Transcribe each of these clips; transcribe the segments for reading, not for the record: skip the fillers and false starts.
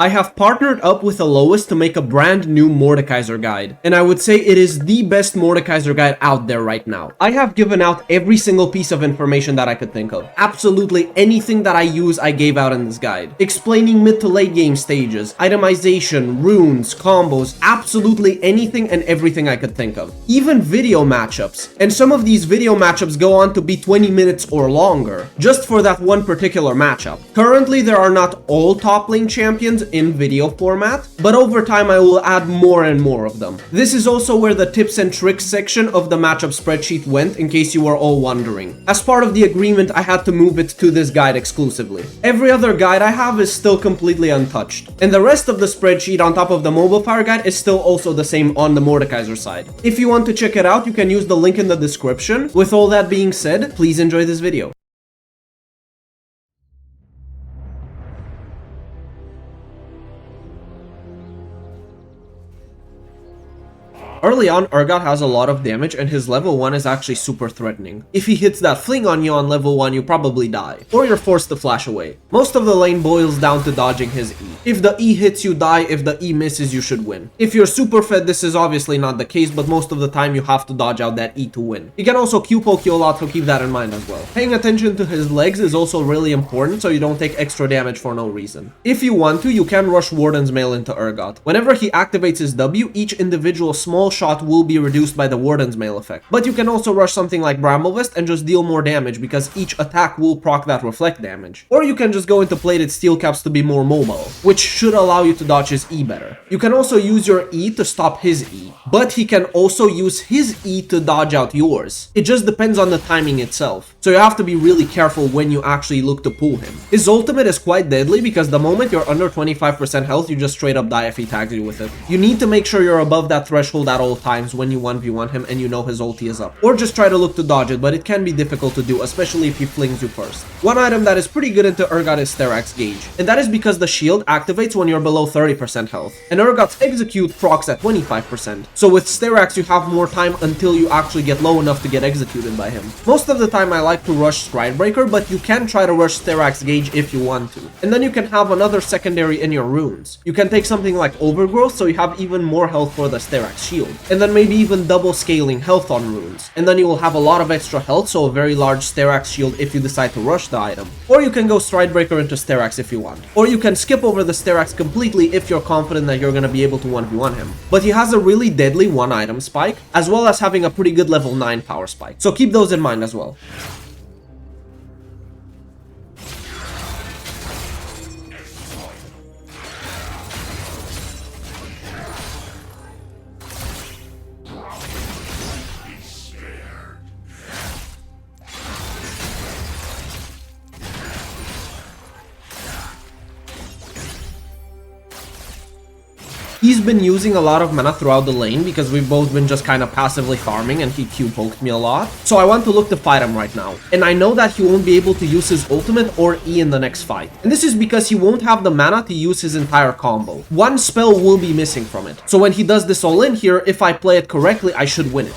I have partnered up with Alois to make a brand new Mordekaiser guide, and I would say it is the best Mordekaiser guide out there right now. I have given out every single piece of information that I could think of. Absolutely anything that I use, I gave out in this guide. Explaining mid to late game stages, itemization, runes, combos, absolutely anything and everything I could think of. Even video matchups. And some of these video matchups go on to be 20 minutes or longer, just for that one particular matchup. Currently, there are not all top lane champions in video format, but over time I will add more and more of them. This is also where the tips and tricks section of the matchup spreadsheet went, in case you were all wondering. As part of the agreement, I had to move it to this guide exclusively. Every other guide I have is still completely untouched, and the rest of the spreadsheet on top of the mobafire guide is still also the same on the Mordekaiser side. If you want to check it out, you can use the link in the description. With all that being said, please enjoy this video. Early on, Urgot has a lot of damage and his level 1 is actually super threatening. If he hits that fling on you on level 1, you probably die, or you're forced to flash away. Most of the lane boils down to dodging his E. If the E hits, you die. If the E misses, you should win. If you're super fed, this is obviously not the case, but most of the time you have to dodge out that E to win. He can also Q poke you a lot, so keep that in mind as well. Paying attention to his legs is also really important, so you don't take extra damage for no reason. If you want to, you can rush Warden's Mail into Urgot. Whenever he activates his W, each individual small shot will be reduced by the Warden's Mail effect. But you can also rush something like Bramblevest and just deal more damage, because each attack will proc that reflect damage. Or you can just go into plated steel caps to be more mobile, which should allow you to dodge his E better. You can also use your E to stop his E, but he can also use his E to dodge out yours. It just depends on the timing itself, so you have to be really careful when you actually look to pull him. His ultimate is quite deadly, because the moment you're under 25% health, you just straight up die if he tags you with it. You need to make sure you're above that threshold at all times when you 1v1 him and you know his ulti is up. Or just try to look to dodge it, but it can be difficult to do, especially if he flings you first. One item that is pretty good into Urgot is Sterak's Gauge, and that is because the shield activates when you're below 30% health, and Urgot's Execute procs at 25%. So with Sterak's, you have more time until you actually get low enough to get executed by him. Most of the time I like to rush Stridebreaker, but you can try to rush Sterak's Gauge if you want to. And then you can have another secondary in your runes. You can take something like Overgrowth, so you have even more health for the Sterak's shield. And then maybe even double scaling health on runes, and then you will have a lot of extra health, so a very large Sterak's shield if you decide to rush the item. Or you can go Stridebreaker into Sterak's if you want. Or you can skip over the Sterak's completely if you're confident that you're gonna be able to 1v1 him. But he has a really deadly one item spike, as well as having a pretty good level 9 power spike, so keep those in mind as well. He's been using a lot of mana throughout the lane because we've both been just kind of passively farming and he Q-poked me a lot. So I want to look to fight him right now. And I know that he won't be able to use his ultimate or E in the next fight. And this is because he won't have the mana to use his entire combo. One spell will be missing from it. So when he does this all in here, if I play it correctly, I should win it.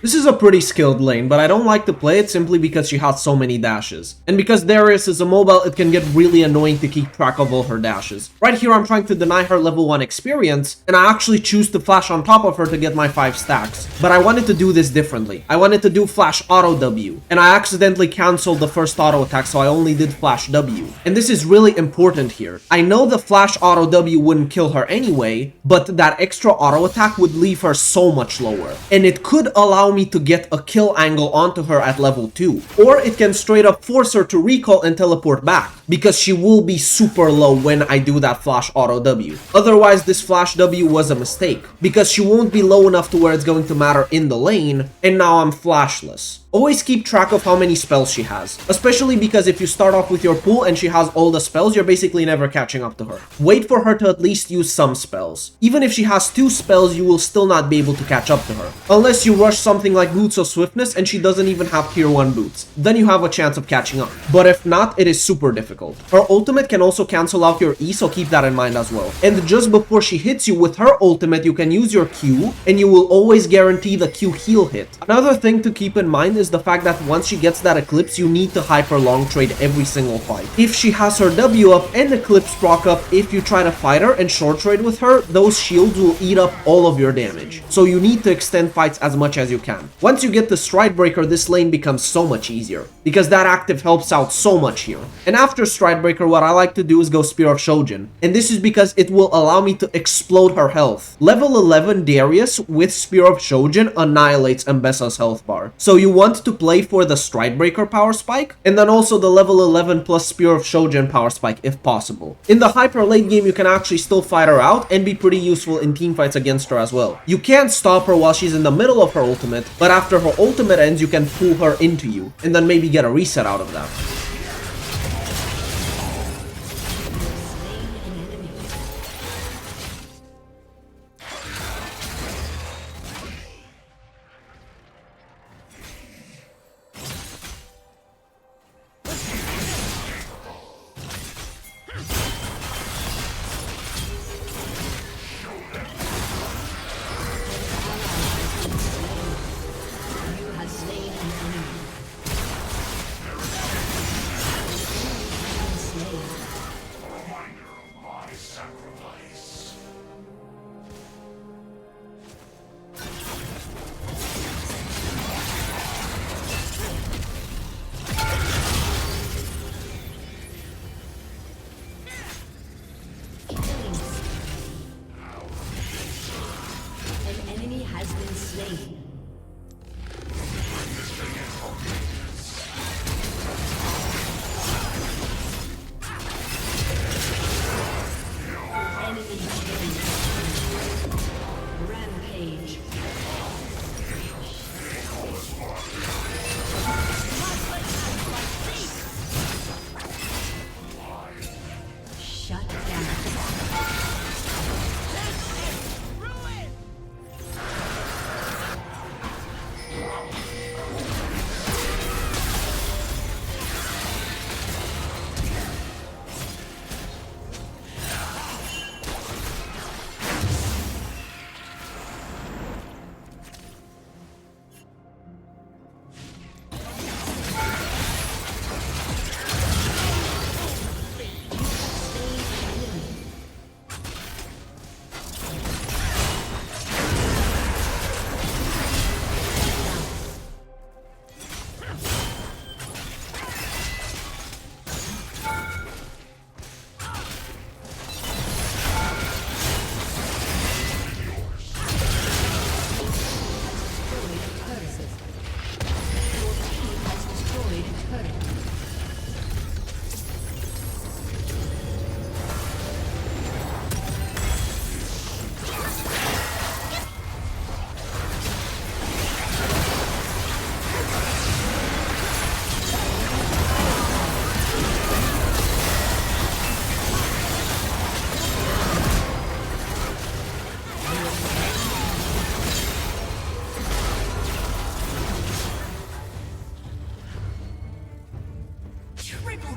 This is a pretty skilled lane, but I don't like to play it simply because she has so many dashes. And because Darius is a mobile, it can get really annoying to keep track of all her dashes. Right here, I'm trying to deny her level 1 experience, and I actually choose to flash on top of her to get my 5 stacks. But I wanted to do this differently. I wanted to do flash auto W, and I accidentally canceled the first auto attack, so I only did flash W. And this is really important here. I know the flash auto W wouldn't kill her anyway, but that extra auto attack would leave her so much lower. And it could allow me to get a kill angle onto her at level 2. Or it can straight up force her to recall and teleport back, because she will be super low when I do that flash auto W. Otherwise, this flash W was a mistake, because she won't be low enough to where it's going to matter in the lane, and now I'm flashless. Always keep track of how many spells she has, especially because if you start off with your pool and she has all the spells, you're basically never catching up to her. Wait for her to at least use some spells. Even if she has 2 spells, you will still not be able to catch up to her. Unless you rush something like Boots of Swiftness and she doesn't even have tier 1 boots. Then you have a chance of catching up. But if not, it is super difficult. Her ultimate can also cancel out your E, so keep that in mind as well. And just before she hits you with her ultimate, you can use your Q, and you will always guarantee the Q heal hit. Another thing to keep in mind is the fact that once she gets that Eclipse, you need to hyper long trade every single fight. If she has her W up and Eclipse proc up, if you try to fight her and short trade with her, those shields will eat up all of your damage. So you need to extend fights as much as you can. Once you get the Stride Breaker, this lane becomes so much easier, because that active helps out so much here. And after Stride Breaker, what I like to do is go Spear of Shojin, and this is because it will allow me to explode her health. Level 11 Darius with Spear of Shojin annihilates Ambessa's health bar. So you want to play for the Stride Breaker power spike, and then also the level 11 plus Spear of Shojin power spike if possible. In the hyper late game, you can actually still fight her out and be pretty useful in team fights against her as well. You can't stop her while she's in the middle of her ultimate, but after her ultimate ends, you can pull her into you, and then maybe get a reset out of that.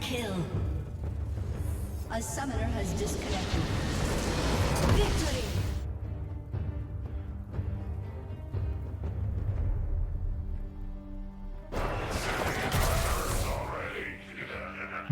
Kill. A summoner has disconnected. Victory!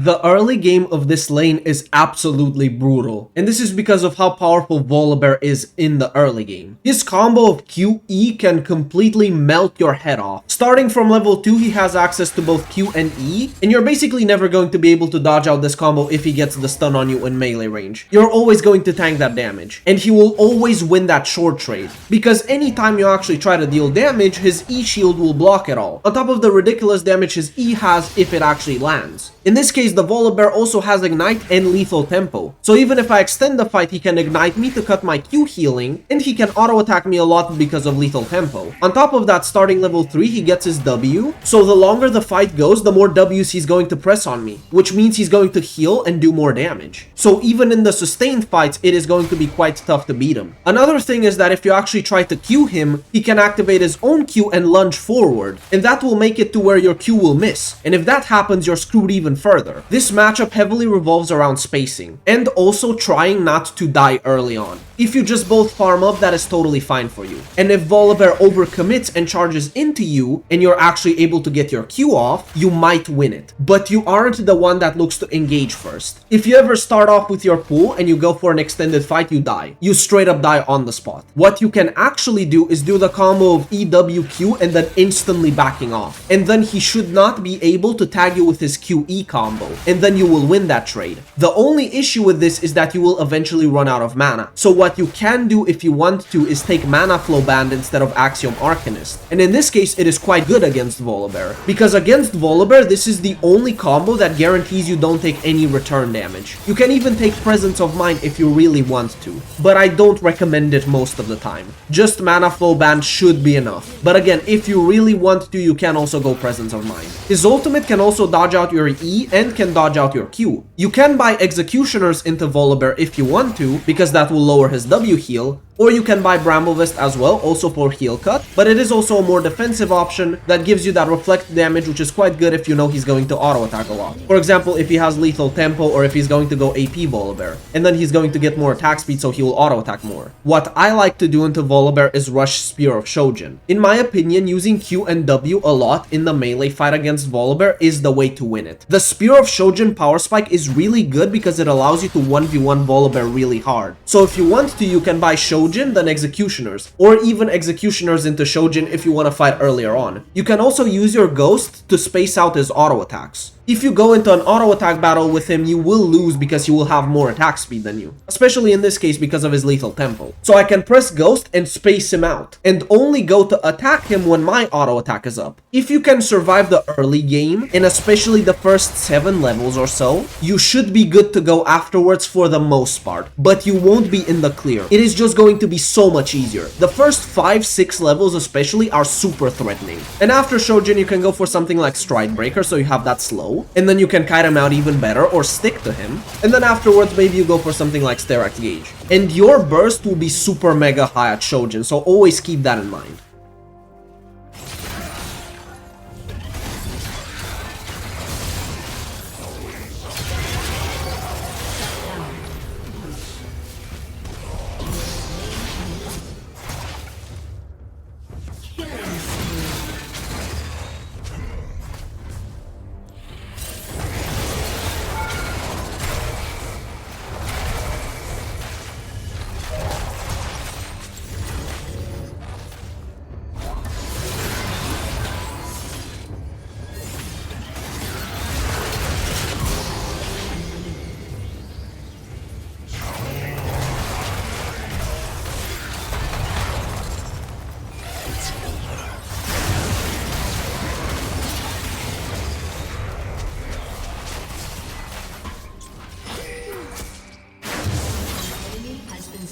The early game of this lane is absolutely brutal, and this is because of how powerful Volibear is in the early game. His combo of QE can completely melt your head off. Starting from level 2, he has access to both Q and E, and you're basically never going to be able to dodge out this combo if he gets the stun on you in melee range. You're always going to tank that damage, and he will always win that short trade, because anytime you actually try to deal damage, his E shield will block it all, on top of the ridiculous damage his E has if it actually lands. In this case, the Volibear also has Ignite and Lethal Tempo, so even if I extend the fight, he can Ignite me to cut my Q healing, and he can auto-attack me a lot because of Lethal Tempo. On top of that, starting level 3, he gets his W, so the longer the fight goes, the more Ws he's going to press on me, which means he's going to heal and do more damage. So even in the sustained fights, it is going to be quite tough to beat him. Another thing is that if you actually try to Q him, he can activate his own Q and lunge forward, and that will make it to where your Q will miss, and if that happens, you're screwed even further. This matchup heavily revolves around spacing, and also trying not to die early on. If you just both farm up, that is totally fine for you. And if Volibear overcommits and charges into you, and you're actually able to get your Q off, you might win it. But you aren't the one that looks to engage first. If you ever start off with your pool and you go for an extended fight, you die. You straight up die on the spot. What you can actually do is do the combo of EWQ and then instantly backing off. And then he should not be able to tag you with his QE combo, and then you will win that trade. The only issue with this is that you will eventually run out of mana. So what you can do if you want to is take Mana Flow Band instead of Axiom Arcanist. And in this case, it is quite good against Volibear, because against Volibear, this is the only combo that guarantees you don't take any return damage. You can even take Presence of Mind if you really want to, but I don't recommend it most of the time. Just Mana Flow Band should be enough. But again, if you really want to, you can also go Presence of Mind. His ultimate can also dodge out your E and can dodge out your Q. You can buy Executioners into Volibear if you want to, because that will lower his W heal, or you can buy Bramblevest as well, also for heal cut, but it is also a more defensive option that gives you that reflect damage, which is quite good if you know he's going to auto attack a lot. For example, if he has Lethal Tempo, or if he's going to go AP Volibear, and then he's going to get more attack speed, so he will auto attack more. What I like to do into Volibear is rush Spear of Shojin. In my opinion, using Q and W a lot in the melee fight against Volibear is the way to win it. The Spear of Shojin power spike is really good because it allows you to 1v1 Volibear really hard. So if you want to, you can buy Shojin, then Executioners, or even Executioners into Shojin if you want to fight earlier on. You can also use your Ghost to space out his auto attacks. If you go into an auto attack battle with him, you will lose because he will have more attack speed than you, especially in this case because of his Lethal Tempo. So I can press Ghost and space him out, and only go to attack him when my auto attack is up. If you can survive the early game, and especially the first 7 levels or so, you should be good to go afterwards for the most part, but you won't be in the clear. It is just going to be so much easier. The first 5-6 levels especially are super threatening, and after Shojin you can go for something like Stride Breaker, so you have that slow, and then you can kite him out even better or stick to him, and then afterwards maybe you go for something like Sterak's Gauge. And your burst will be super mega high at Shojin, so always keep that in mind.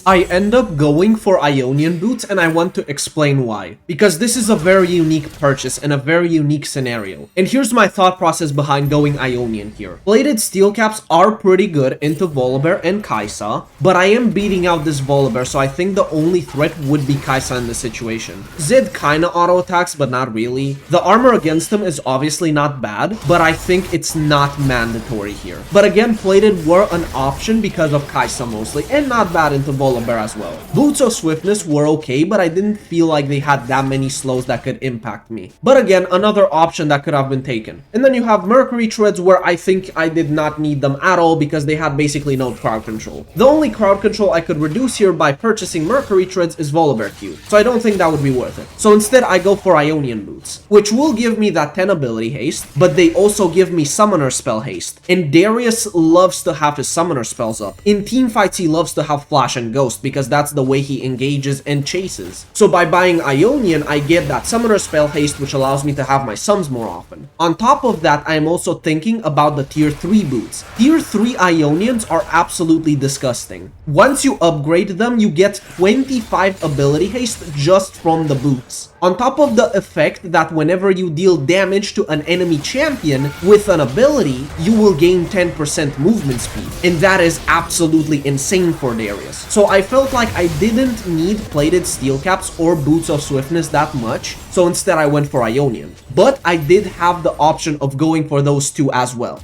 I end up going for Ionian Boots, and I want to explain why. Because this is a very unique purchase and a very unique scenario. And here's my thought process behind going Ionian here. Plated steel caps are pretty good into Volibear and Kai'Sa, but I am beating out this Volibear, so I think the only threat would be Kai'Sa in this situation. Zed kinda auto attacks, but not really. The armor against him is obviously not bad, but I think it's not mandatory here. But again, plated were an option because of Kai'Sa mostly, and not bad into Volibear Volibear as well. Boots of Swiftness were okay, but I didn't feel like they had that many slows that could impact me. But again, another option that could have been taken. And then you have Mercury Treads, where I think I did not need them at all because they had basically no crowd control. The only crowd control I could reduce here by purchasing Mercury Treads is Volibear Q, so I don't think that would be worth it. So instead I go for Ionian Boots, which will give me that 10 ability haste, but they also give me summoner spell haste. And Darius loves to have his summoner spells up. In team fights he loves to have Flash and Ghost because that's the way he engages and chases. So by buying Ionian, I get that summoner spell haste, which allows me to have my summons more often. On top of that, I am also thinking about the tier 3 boots. Tier 3 Ionians are absolutely disgusting. Once you upgrade them, you get 25 ability haste just from the boots. On top of the effect that whenever you deal damage to an enemy champion with an ability, you will gain 10% movement speed. And that is absolutely insane for Darius. So I felt like I didn't need plated steel caps or boots of swiftness that much, so instead I went for Ionian. But I did have the option of going for those two as well.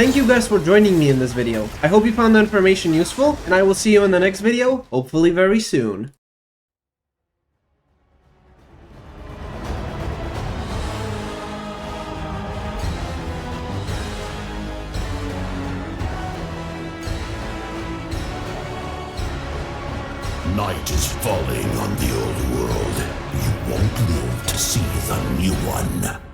Thank you guys for joining me in this video. I hope you found the information useful, and I will see you in the next video, hopefully very soon. Night is falling on the old world. You won't live to see the new one.